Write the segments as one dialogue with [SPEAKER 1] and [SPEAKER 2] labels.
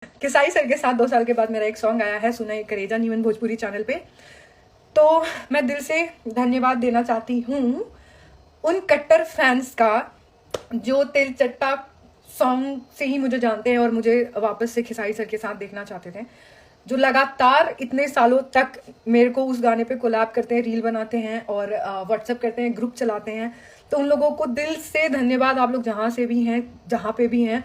[SPEAKER 1] Khesari sir के साथ 2 साल के बाद मेरा एक सॉन्ग आया है, सुना करेजा, नीमन भोजपुरी चैनल पे। तो मैं दिल से धन्यवाद देना चाहती हूँ उन कट्टर फैंस का जो तिल चट्टा सॉन्ग से ही मुझे जानते हैं और मुझे वापस से खेसारी सर के साथ देखना चाहते थे, जो लगातार इतने सालों तक मेरे को उस गाने पे कोलैब करते हैं, रील बनाते हैं और व्हाट्सएप करते हैं, ग्रुप चलाते हैं। तो उन लोगों को दिल से धन्यवाद, आप लोग जहाँ से भी हैं, जहाँ पे भी हैं,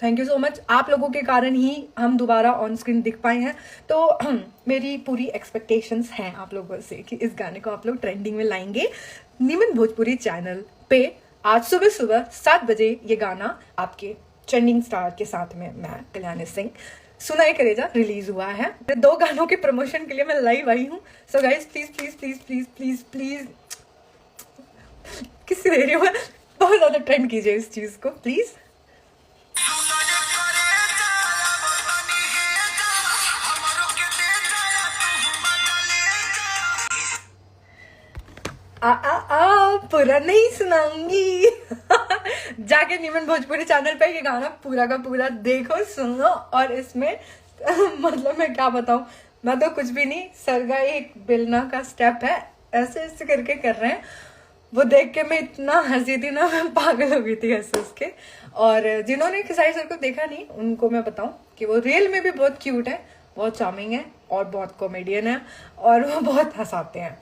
[SPEAKER 1] थैंक यू सो मच। आप लोगों के कारण ही हम दोबारा ऑन स्क्रीन दिख पाए हैं। तो मेरी पूरी एक्सपेक्टेशंस हैं आप लोगों से कि इस गाने को आप लोग ट्रेंडिंग में लाएंगे। नीमन भोजपुरी चैनल पे आज सुबह सुबह 7 बजे ये गाना आपके ट्रेंडिंग स्टार के साथ में मैं कल्याणी सिंह सुनाई करेजा रिलीज हुआ है। 2 गानों के प्रमोशन के लिए मैं लाइव आई हूँ। So guys please please please please please please किसी दे रही हूँ, बहुत ज्यादा ट्रेंड कीजिए इस चीज को प्लीज। पूरा नहीं सुनाऊंगी जाके नीमन भोजपुरी चैनल पे ये गाना पूरा का पूरा देखो, सुनो। और इसमें मतलब मैं क्या बताऊं, मैं तो कुछ भी नहीं, सर का एक बेलना का स्टेप है, ऐसे ऐसे करके कर रहे हैं, वो देख के मैं इतना हंसी थी ना, मैं पागल हो गई थी हंस हंस के। और जिन्होंने खेसारी सर को देखा नहीं उनको मैं बताऊं कि वो रियल में भी बहुत क्यूट है, बहुत चार्मिंग है और बहुत कॉमेडियन है और वो बहुत हंसाते हैं।